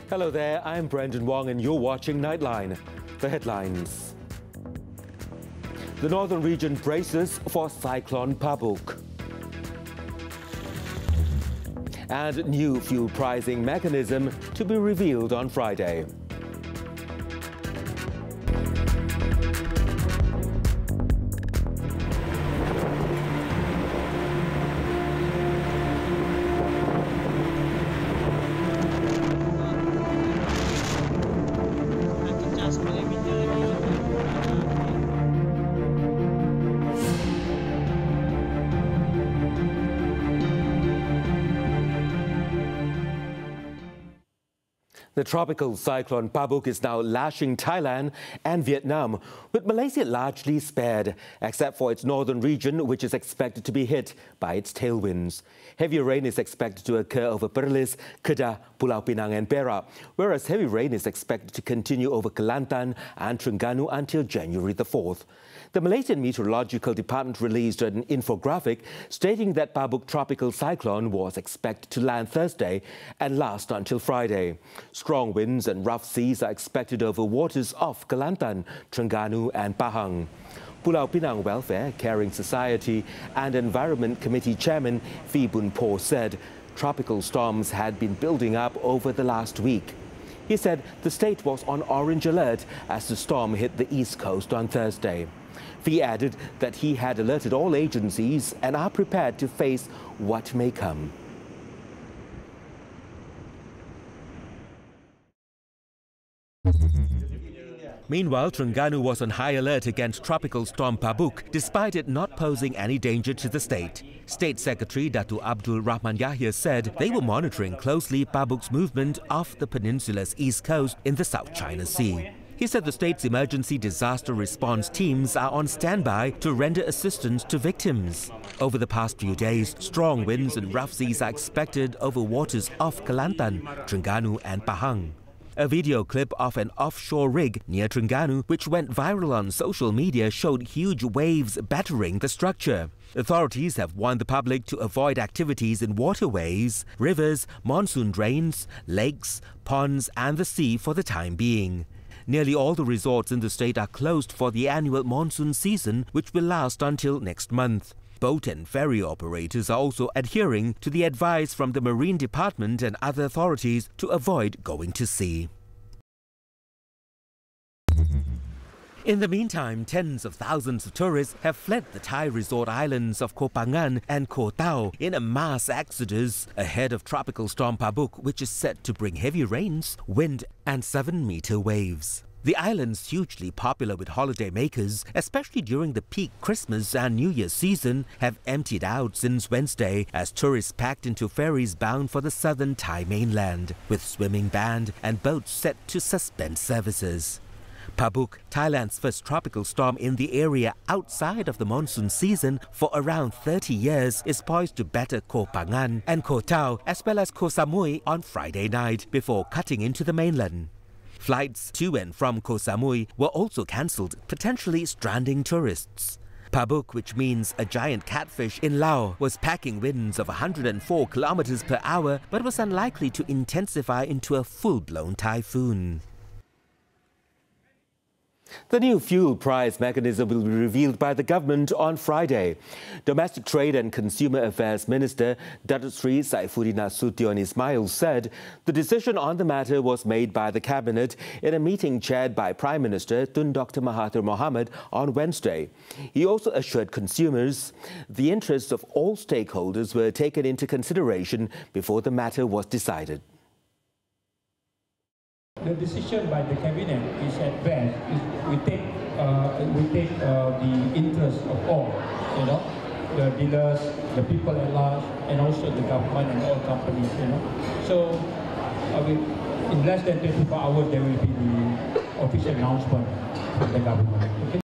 Hello there, I'm Brendan Wong and you're watching Nightline. The headlines. The northern region braces for Cyclone Pabuk. And new fuel pricing mechanism to be revealed on Friday. The tropical cyclone Pabuk is now lashing Thailand and Vietnam, with Malaysia largely spared, except for its northern region, which is expected to be hit by its tailwinds. Heavy rain is expected to occur over Perlis, Kedah, Pulau Pinang and Perak, whereas heavy rain is expected to continue over Kelantan and Terengganu until January the 4th. The Malaysian Meteorological Department released an infographic stating that Pabuk tropical cyclone was expected to land Thursday and last until Friday. Strong winds and rough seas are expected over waters off Kelantan, Terengganu and Pahang. Pulau Pinang Welfare, Caring Society and Environment Committee Chairman Phi Bun Po said tropical storms had been building up over the last week. He said the state was on orange alert as the storm hit the east coast on Thursday. Phi added that he had alerted all agencies and are prepared to face what may come. Meanwhile, Terengganu was on high alert against tropical storm Pabuk, despite it not posing any danger to the state. State Secretary Datuk Abdul Rahman Yahya said they were monitoring closely Pabuk's movement off the peninsula's east coast in the South China Sea. He said the state's emergency disaster response teams are on standby to render assistance to victims. Over the past few days, strong winds and rough seas are expected over waters off Kelantan, Terengganu and Pahang. A video clip of an offshore rig near Terengganu, which went viral on social media, showed huge waves battering the structure. Authorities have warned the public to avoid activities in waterways, rivers, monsoon drains, lakes, ponds and the sea for the time being. Nearly all the resorts in the state are closed for the annual monsoon season, which will last until next month. Boat and ferry operators are also adhering to the advice from the Marine Department and other authorities to avoid going to sea. In the meantime, tens of thousands of tourists have fled the Thai resort islands of Koh Phangan and Koh Tao in a mass exodus ahead of tropical storm Pabuk, which is set to bring heavy rains, wind and 7-meter waves. The islands, hugely popular with holidaymakers, especially during the peak Christmas and New Year season, have emptied out since Wednesday as tourists packed into ferries bound for the southern Thai mainland, with swimming banned and boats set to suspend services. Pabuk, Thailand's first tropical storm in the area outside of the monsoon season for around 30 years, is poised to batter Koh Phangan and Koh Tao as well as Koh Samui on Friday night before cutting into the mainland. Flights to and from Koh Samui were also cancelled, potentially stranding tourists. Pabuk, which means a giant catfish in Lao, was packing winds of 104 kilometers per hour but was unlikely to intensify into a full-blown typhoon. The new fuel price mechanism will be revealed by the government on Friday. Domestic Trade and Consumer Affairs Minister Datuk Sri Saifuddin Nasution Ismail said the decision on the matter was made by the Cabinet in a meeting chaired by Prime Minister Tun Dr. Mahathir Mohamad on Wednesday. He also assured consumers the interests of all stakeholders were taken into consideration before the matter was decided. The decision by the cabinet is at best we take the interest of all, the dealers, the people at large, and also the government and all companies, So in less than 24 hours there will be the official announcement from the government. Okay?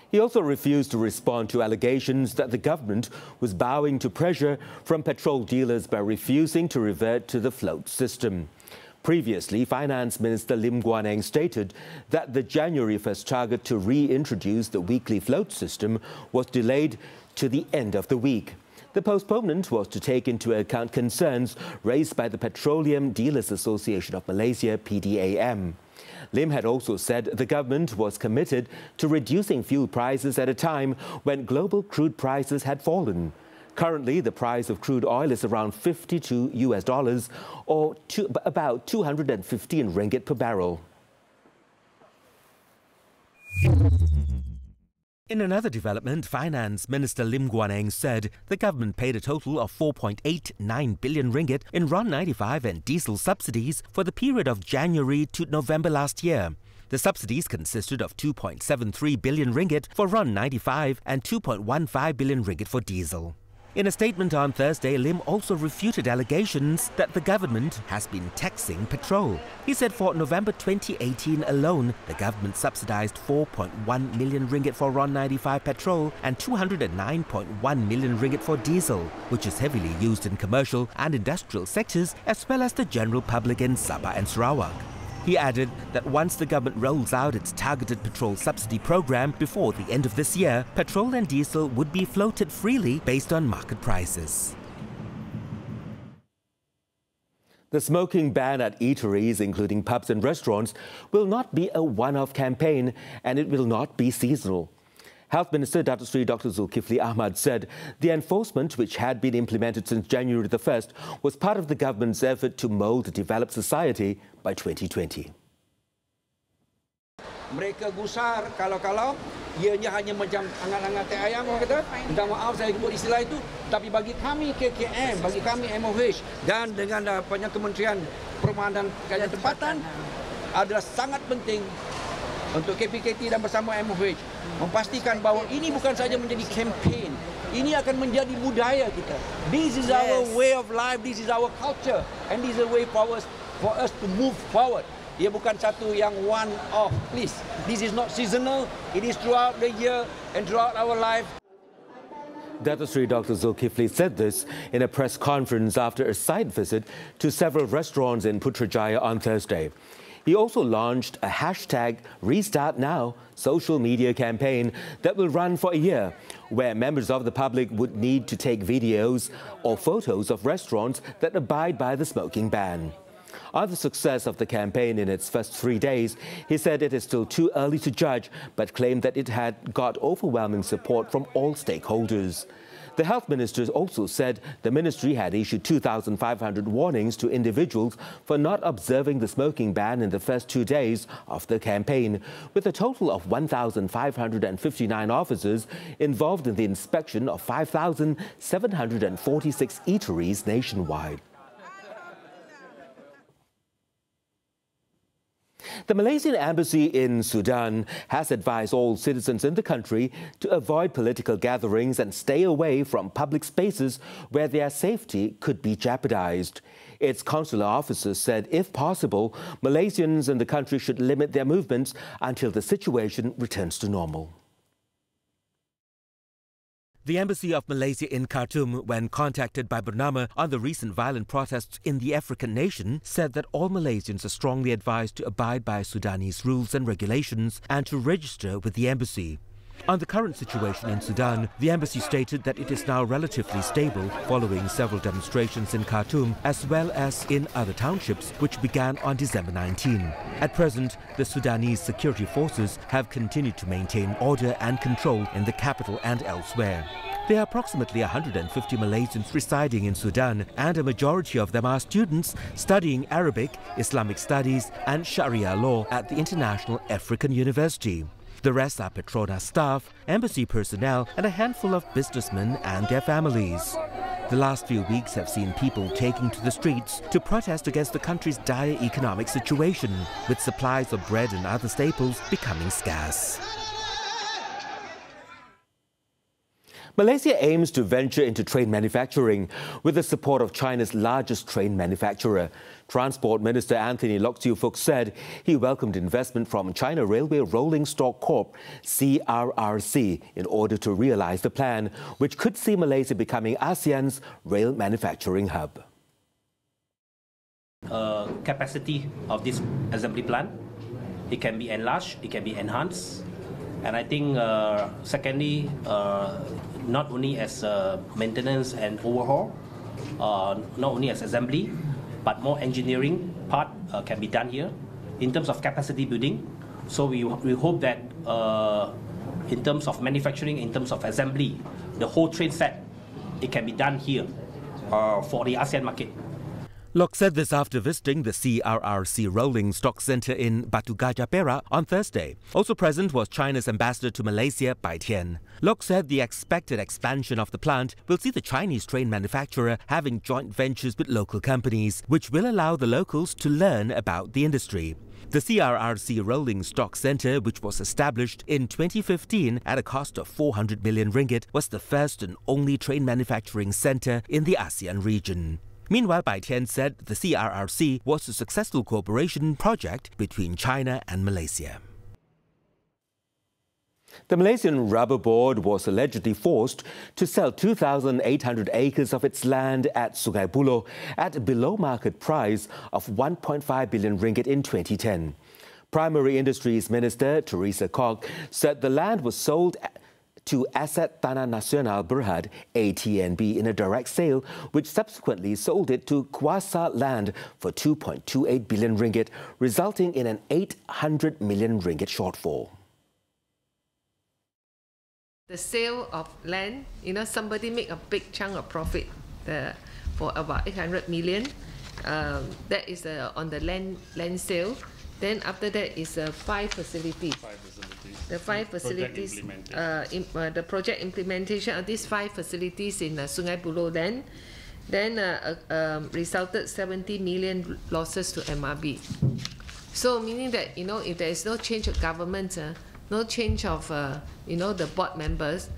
He also refused to respond to allegations that the government was bowing to pressure from petrol dealers by refusing to revert to the float system. Previously, Finance Minister Lim Guan Eng stated that the January 1st target to reintroduce the weekly float system was delayed to the end of the week. The postponement was to take into account concerns raised by the Petroleum Dealers Association of Malaysia, PDAM. Lim had also said the government was committed to reducing fuel prices at a time when global crude prices had fallen. Currently, the price of crude oil is around $52 or about 215 ringgit per barrel. In another development, Finance Minister Lim Guan Eng said the government paid a total of 4.89 billion ringgit in RON 95 and diesel subsidies for the period of January to November last year. The subsidies consisted of 2.73 billion ringgit for RON 95 and 2.15 billion ringgit for diesel. In a statement on Thursday, Lim also refuted allegations that the government has been taxing petrol. He said for November 2018 alone, the government subsidized 4.1 million ringgit for RON 95 petrol and 209.1 million ringgit for diesel, which is heavily used in commercial and industrial sectors as well as the general public in Sabah and Sarawak. He added that once the government rolls out its targeted petrol subsidy program before the end of this year, petrol and diesel would be floated freely based on market prices. The smoking ban at eateries, including pubs and restaurants, will not be a one-off campaign and it will not be seasonal. Health Minister Dr. Zulkifli Ahmad said the enforcement, which had been implemented since January the 1st, was part of the government's effort to mould a developed society by 2020. Mereka gusar kalau ianya hanya macam angat-angat teh ayam, orang kata. Minta maaf saya sebut istilah itu, tapi bagi kami KKM, bagi kami MOH dan dengan Kementerian Perumahan dan Kajian Tempatan adalah sangat penting untuk KPKT dan bersama MOH memastikan bahawa ini bukan saja menjadi kempen, ini akan menjadi budaya kita. This is our way of life, this is our culture, and this is a way for us to move forward. Ia bukan satu yang one off, please. This is not seasonal, it is throughout the year and throughout our life. Dr. Zulkifli said this in a press conference after a site visit to several restaurants in Putrajaya on Thursday. He also launched a #RestartNow social media campaign that will run for a year, where members of the public would need to take videos or photos of restaurants that abide by the smoking ban. On the success of the campaign in its first 3 days, he said it is still too early to judge, but claimed that it had got overwhelming support from all stakeholders. The health minister also said the ministry had issued 2,500 warnings to individuals for not observing the smoking ban in the first 2 days of the campaign, with a total of 1,559 officers involved in the inspection of 5,746 eateries nationwide. The Malaysian embassy in Sudan has advised all citizens in the country to avoid political gatherings and stay away from public spaces where their safety could be jeopardized. Its consular officers said, if possible, Malaysians in the country should limit their movements until the situation returns to normal. The Embassy of Malaysia in Khartoum, when contacted by Bernama on the recent violent protests in the African nation, said that all Malaysians are strongly advised to abide by Sudanese rules and regulations and to register with the embassy. On the current situation in Sudan, the embassy stated that it is now relatively stable following several demonstrations in Khartoum as well as in other townships which began on December 19. At present, the Sudanese security forces have continued to maintain order and control in the capital and elsewhere. There are approximately 150 Malaysians residing in Sudan, and a majority of them are students studying Arabic, Islamic studies and Sharia law at the International African University. The rest are Petronas staff, embassy personnel and a handful of businessmen and their families. The last few weeks have seen people taking to the streets to protest against the country's dire economic situation, with supplies of bread and other staples becoming scarce. Malaysia aims to venture into train manufacturing with the support of China's largest train manufacturer. Transport Minister Anthony Loke Siu Fook said he welcomed investment from China Railway Rolling Stock Corp, CRRC, in order to realize the plan, which could see Malaysia becoming ASEAN's rail manufacturing hub. Capacity of this assembly plant, it can be enlarged, it can be enhanced. And I think, secondly, not only as maintenance and overhaul, not only as assembly, but more engineering part can be done here in terms of capacity building. So we hope that in terms of manufacturing, in terms of assembly, the whole train set, it can be done here for the ASEAN market. Lok said this after visiting the CRRC Rolling Stock Center in Batu Gajah Perak on Thursday. Also present was China's ambassador to Malaysia, Bai Tian. Lok said the expected expansion of the plant will see the Chinese train manufacturer having joint ventures with local companies, which will allow the locals to learn about the industry. The CRRC Rolling Stock Center, which was established in 2015 at a cost of 400 million ringgit, was the first and only train manufacturing center in the ASEAN region. Meanwhile, Bai Tian said the CRRC was a successful cooperation project between China and Malaysia. The Malaysian Rubber Board was allegedly forced to sell 2,800 acres of its land at Sungai Buloh at a below-market price of 1.5 billion ringgit in 2010. Primary Industries Minister Teresa Kok said the land was sold to Aset Tanah Nasional Berhad, ATNB, in a direct sale, which subsequently sold it to Kuasa Land for 2.28 billion ringgit, resulting in an 800 million ringgit shortfall. The sale of land, somebody make a big chunk of profit for about 800 million. That is on the land sale. Then after that is 5 facilities. The 5 facilities, the project implementation of these 5 facilities in Sungai Buloh land, then resulted 70 million losses to MRB. So meaning that, if there is no change of government, no change of, the board members,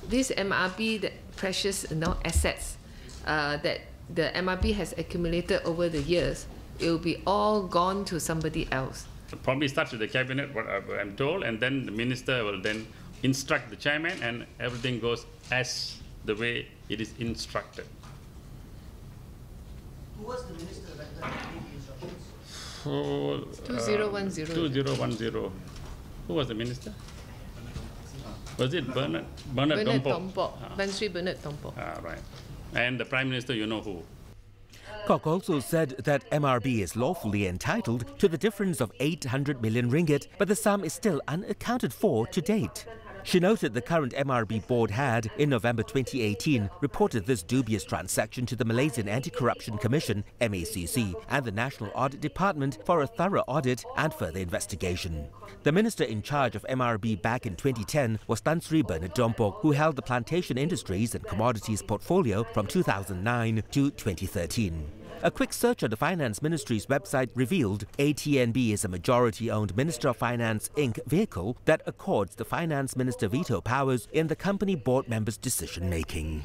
this MRB, the precious assets that the MRB has accumulated over the years, it will be all gone to somebody else. Probably starts with the cabinet, what I'm told, and then the minister will then instruct the chairman, and everything goes as the way it is instructed. Who was the minister that gave the instructions? 2010. 2010. Who was the minister? Was it Bernard Tompok? Bansri Bernard Tompok. Right. And the Prime Minister, you know who? Kok also said that MRB is lawfully entitled to the difference of 800 million ringgit, but the sum is still unaccounted for to date. She noted the current MRB board had, in November 2018, reported this dubious transaction to the Malaysian Anti-Corruption Commission, MACC, and the National Audit Department for a thorough audit and further investigation. The minister in charge of MRB back in 2010 was Tan Sri Bernard Tompok, who held the plantation industries and commodities portfolio from 2009 to 2013. A quick search on the Finance Ministry's website revealed ATNB is a majority-owned Minister of Finance Inc. vehicle that accords the Finance Minister veto powers in the company board members' decision-making.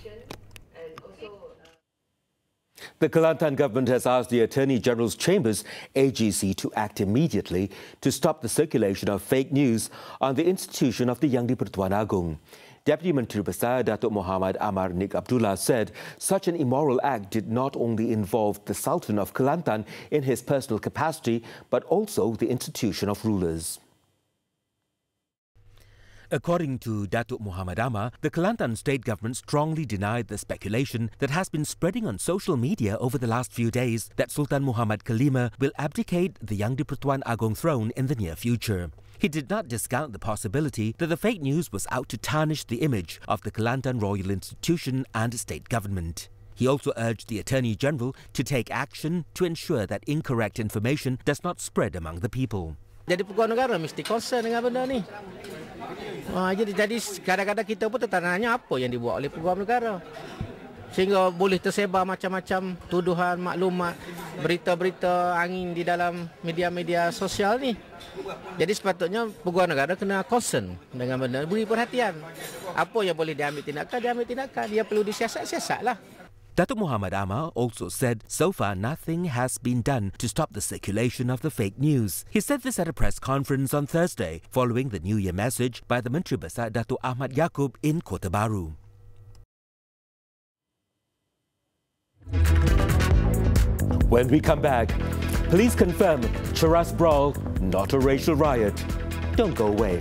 The Kelantan government has asked the Attorney General's Chambers, AGC, to act immediately to stop the circulation of fake news on the institution of the Yang di-Pertuan Agong. Deputy Menteri Besar Datuk Muhammad Amar Nik Abdullah said such an immoral act did not only involve the Sultan of Kelantan in his personal capacity, but also the institution of rulers. According to Datuk Muhammad Amar, the Kelantan state government strongly denied the speculation that has been spreading on social media over the last few days that Sultan Muhammad Kelima will abdicate the Yang di-Pertuan Agong throne in the near future. He did not discount the possibility that the fake news was out to tarnish the image of the Kelantan Royal Institution and state government. He also urged the Attorney General to take action to ensure that incorrect information does not spread among the people. Jadi peguam negara mesti concern dengan benda ni. Jadi kadang-kadang kita pun tertanya apa yang dibuat oleh peguam negara. Sehingga boleh tersebar macam-macam tuduhan, maklumat, berita-berita angin di dalam media-media sosial ni. Jadi sepatutnya peguam negara kena concern dengan benda, beri perhatian. Apa yang boleh diambil tindakan. Dia perlu disiasat-siasatlah. Datuk Muhammad Amar also said so far nothing has been done to stop the circulation of the fake news. He said this at a press conference on Thursday, following the New Year message by the Menteri Besar Datuk Ahmad Yaakob in Kota Baru. When we come back, police confirm Cheras brawl, not a racial riot. Don't go away.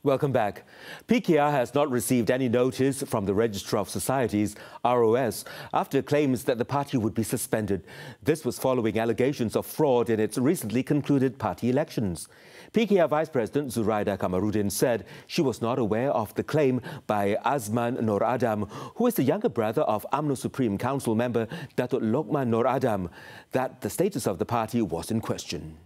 Welcome back. PKR has not received any notice from the Registrar of Societies, ROS, after claims that the party would be suspended. This was following allegations of fraud in its recently concluded party elections. PKR Vice President Zuraida Kamarudin said she was not aware of the claim by Azman Nur Adam, who is the younger brother of UMNO Supreme Council member Datuk Lokman Nur Adam, that the status of the party was in question.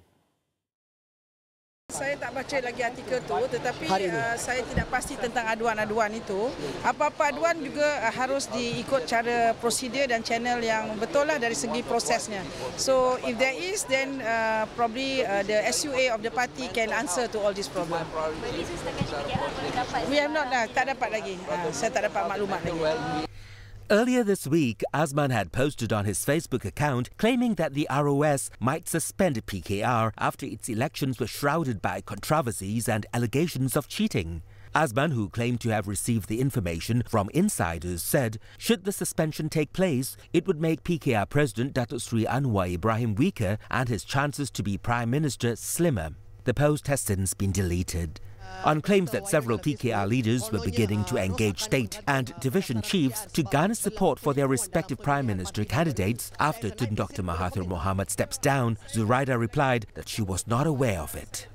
Saya tak baca lagi artikel tu, tetapi saya tidak pasti tentang aduan-aduan itu. Apa-apa aduan juga harus diikut cara prosedur dan channel yang betul lah dari segi prosesnya. So if there is, then probably the SUA of the party can answer to all this problem. We have not, tak dapat lagi. Saya tak dapat maklumat lagi. Earlier this week, Azman had posted on his Facebook account claiming that the ROS might suspend PKR after its elections were shrouded by controversies and allegations of cheating. Azman, who claimed to have received the information from insiders, said should the suspension take place, it would make PKR President Datuk Sri Anwar Ibrahim weaker and his chances to be Prime Minister slimmer. The post has since been deleted. On claims that several PKR leaders were beginning to engage state and division chiefs to garner support for their respective Prime Minister candidates after Tun Dr. Mahathir Mohamad steps down, Zuraida replied that she was not aware of it.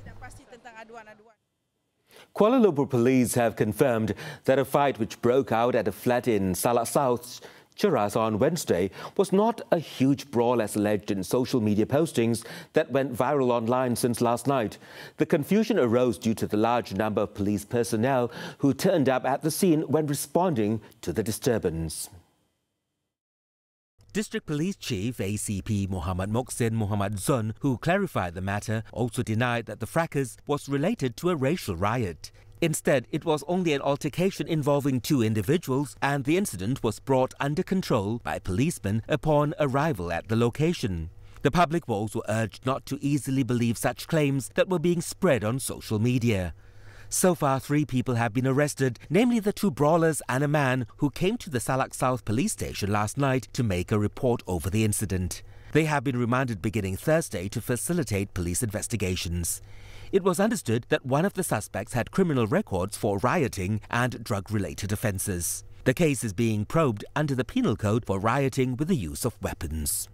Kuala Lumpur police have confirmed that a fight which broke out at a flat in Salak South, Cheras on Wednesday was not a huge brawl as alleged in social media postings that went viral online since last night. The confusion arose due to the large number of police personnel who turned up at the scene when responding to the disturbance. District Police Chief ACP Muhammad Moksin Muhammad Zun, who clarified the matter, also denied that the fracas was related to a racial riot. Instead, it was only an altercation involving two individuals, and the incident was brought under control by policemen upon arrival at the location. The public were also urged not to easily believe such claims that were being spread on social media. So far, 3 people have been arrested, namely the 2 brawlers and a man who came to the Salak South police station last night to make a report over the incident. They have been remanded beginning Thursday to facilitate police investigations. It was understood that one of the suspects had criminal records for rioting and drug-related offences. The case is being probed under the Penal Code for rioting with the use of weapons.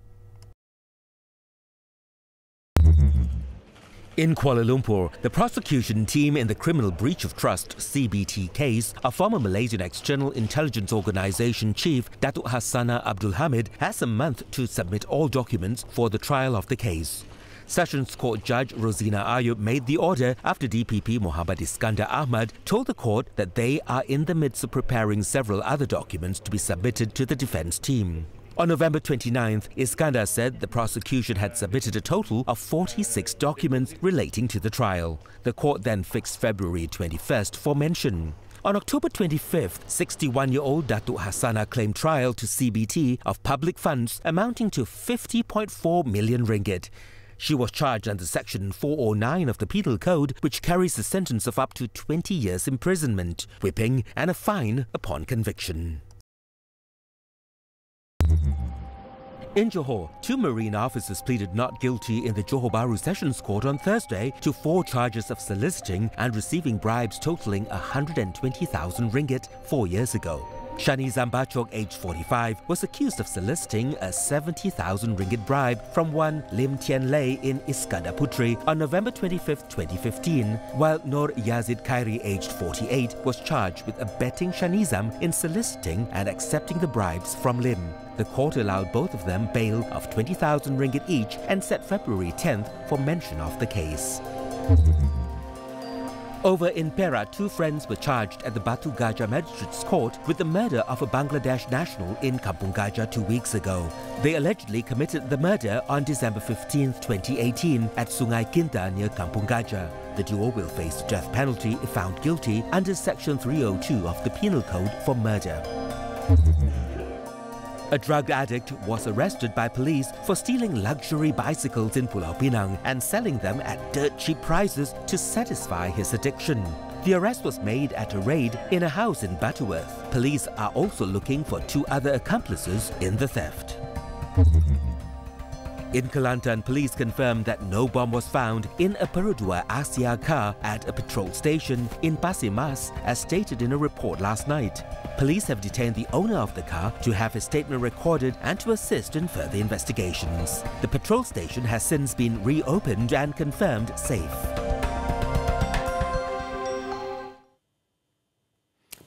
In Kuala Lumpur, the prosecution team in the Criminal Breach of Trust (CBT) case of former Malaysian External Intelligence Organisation Chief Datuk Hassana Abdul Hamid has a month to submit all documents for the trial of the case. Sessions Court Judge Rosina Ayub made the order after DPP Muhammad Iskandar Ahmad told the court that they are in the midst of preparing several other documents to be submitted to the defence team. On November 29th, Iskandar said the prosecution had submitted a total of 46 documents relating to the trial. The court then fixed February 21st for mention. On October 25th, 61-year-old Datuk Hassana claimed trial to CBT of public funds amounting to 50.4 million ringgit. She was charged under Section 409 of the Penal Code, which carries a sentence of up to 20 years imprisonment, whipping and a fine upon conviction. In Johor, 2 Marine officers pleaded not guilty in the Johor Bahru Sessions Court on Thursday to 4 charges of soliciting and receiving bribes totaling 120,000 ringgit 4 years ago. Shani Zambachok, aged 45, was accused of soliciting a 70,000 ringgit bribe from one Lim Tien Lei in Iskandar Putri on November 25, 2015, while Nur Yazid Khairi, aged 48, was charged with abetting Shanizam in soliciting and accepting the bribes from Lim. The court allowed both of them bail of 20,000 ringgit each and set February 10th for mention of the case. Over in Perak, 2 friends were charged at the Batu Gajah Magistrates Court with the murder of a Bangladesh national in Kampung Gajah 2 weeks ago. They allegedly committed the murder on December 15, 2018 at Sungai Kinta near Kampung Gajah. The duo will face the death penalty if found guilty under Section 302 of the Penal Code for murder. A drug addict was arrested by police for stealing luxury bicycles in Pulau Pinang and selling them at dirt cheap prices to satisfy his addiction. The arrest was made at a raid in a house in Butterworth. Police are also looking for 2 other accomplices in the theft. In Kelantan, police confirmed that no bomb was found in a Perodua Asia car at a petrol station in Pasir Mas, as stated in a report last night. Police have detained the owner of the car to have his statement recorded and to assist in further investigations. The petrol station has since been reopened and confirmed safe.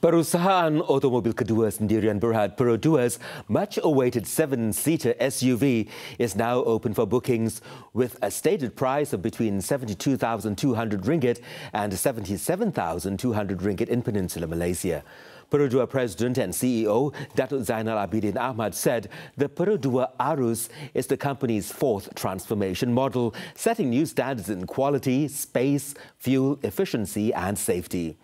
Perusahaan otomobil kedua sendirian Berhad Perodua's much-awaited 7-seater SUV is now open for bookings with a stated price of between RM72,200 and RM77,200 in Peninsular Malaysia. Perodua President and CEO Datuk Zainal Abidin Ahmad said the Perodua Arus is the company's fourth transformation model, setting new standards in quality, space, fuel efficiency and safety.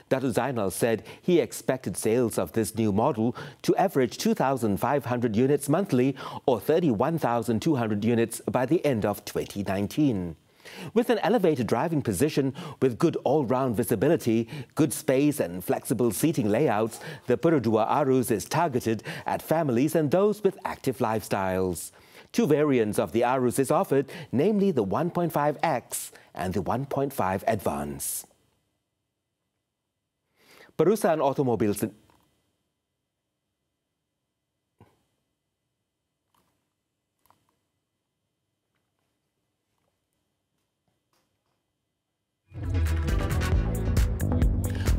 Datuk Zainal said he expected sales of this new model to average 2,500 units monthly or 31,200 units by the end of 2019. With an elevated driving position with good all-round visibility, good space and flexible seating layouts, the Perodua Arus is targeted at families and those with active lifestyles. Two variants of the Arus is offered, namely the 1.5X and the 1.5 Advance. Perusahaan otomobil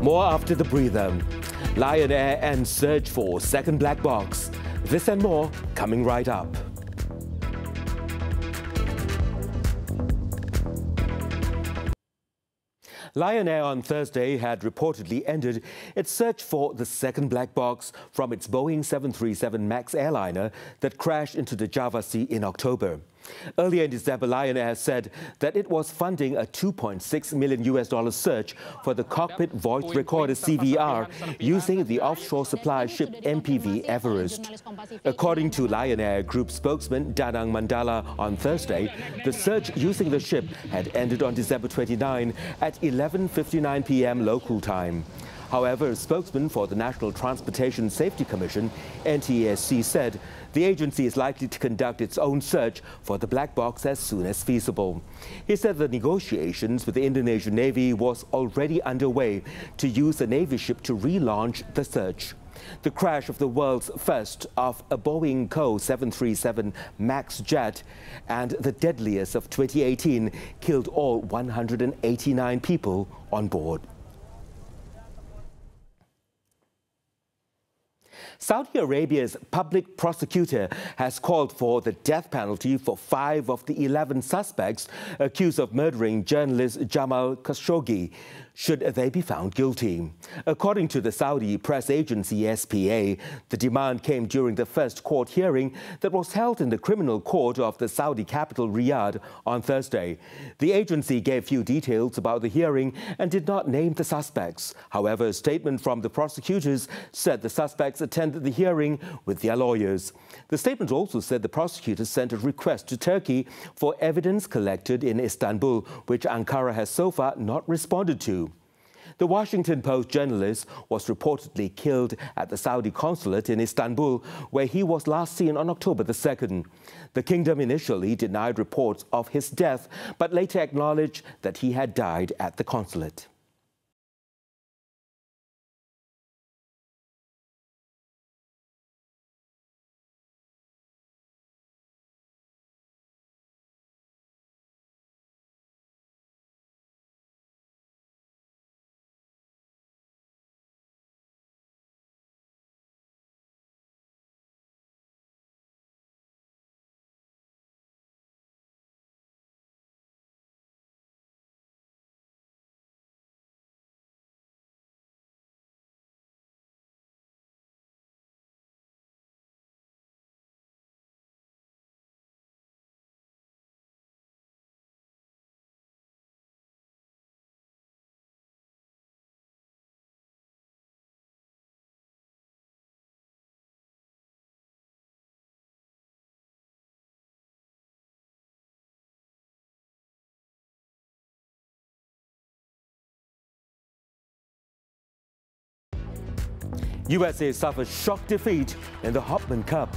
More after the breather. Lion Air and search for second black box. This and more coming right up. Lion Air on Thursday had reportedly ended its search for the second black box from its Boeing 737 MAX airliner that crashed into the Java Sea in October. Earlier in December, Lion Air said that it was funding a $2.6 million search for the cockpit voice recorder CVR using the offshore supply ship MPV Everest. According to Lion Air Group spokesman Danang Mandala on Thursday, the search using the ship had ended on December 29 at 11:59 p.m. local time. However, a spokesman for the National Transportation Safety Commission, NTSC, said the agency is likely to conduct its own search for the black box as soon as feasible. He said the negotiations with the Indonesian Navy was already underway to use the Navy ship to relaunch the search. The crash of the world's first of a Boeing Co. 737 MAX jet and the deadliest of 2018 killed all 189 people on board. Saudi Arabia's public prosecutor has called for the death penalty for 5 of the 11 suspects accused of murdering journalist Jamal Khashoggi, should they be found guilty. According to the Saudi press agency SPA, the demand came during the first court hearing that was held in the criminal court of the Saudi capital Riyadh on Thursday. The agency gave few details about the hearing and did not name the suspects. However, a statement from the prosecutors said the suspects attended the hearing with their lawyers. The statement also said the prosecutors sent a request to Turkey for evidence collected in Istanbul, which Ankara has so far not responded to. The Washington Post journalist was reportedly killed at the Saudi consulate in Istanbul, where he was last seen on October the 2nd. The kingdom initially denied reports of his death, but later acknowledged that he had died at the consulate. USA suffers shock defeat in the Hopman Cup.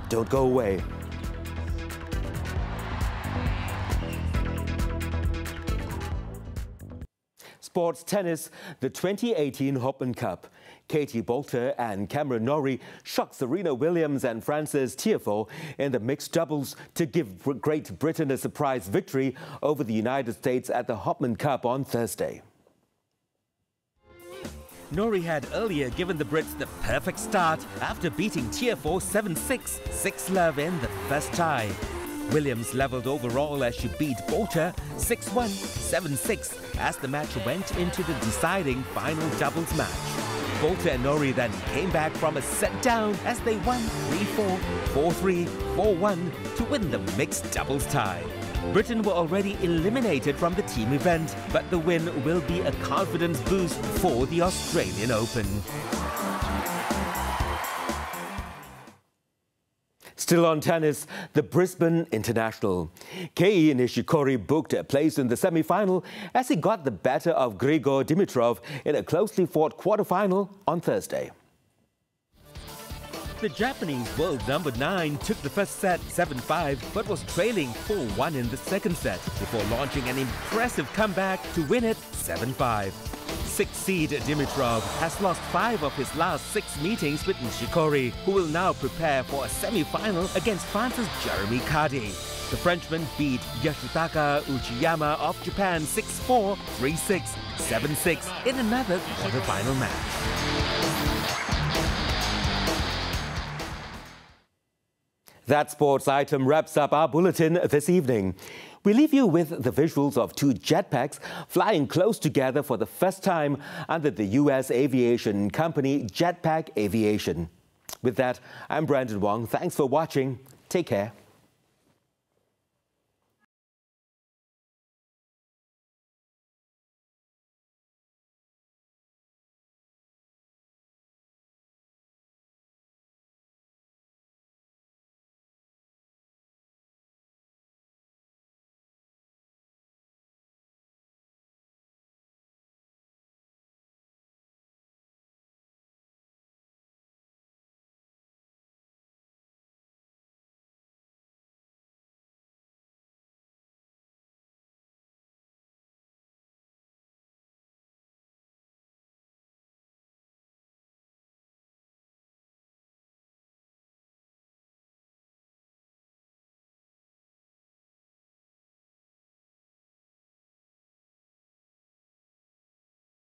Don't go away. sports tennis, the 2018 Hopman Cup. Katie Boulter and Cameron Norrie shocked Serena Williams and Frances Tiafoe in the mixed doubles to give Great Britain a surprise victory over the United States at the Hopman Cup on Thursday. Norrie had earlier given the Brits the perfect start after beating Tiafoe 7-6, 6-love in the first tie. Williams levelled overall as she beat Boulter 6-1, 7-6 as the match went into the deciding final doubles match. Boulter and Norrie then came back from a set down as they won 3-4, 4-3, 4-1 to win the mixed doubles tie. Britain were already eliminated from the team event, but the win will be a confidence boost for the Australian Open. Still on tennis, the Brisbane International. Kei Nishikori booked a place in the semi-final as he got the better of Grigor Dimitrov in a closely fought quarter-final on Thursday. The Japanese world number 9 took the first set 7-5 but was trailing 4-1 in the second set before launching an impressive comeback to win it 7-5. Six-seed Dimitrov has lost 5 of his last 6 meetings with Nishikori, who will now prepare for a semi-final against France's Jeremy Cardy. The Frenchman beat Yoshitaka Uchiyama of Japan 6-4, 3-6, 7-6 in another quarter-final match. That sports item wraps up our bulletin this evening. We leave you with the visuals of 2 jetpacks flying close together for the first time under the U.S. aviation company Jetpack Aviation. With that, I'm Brandon Wong. Thanks for watching. Take care.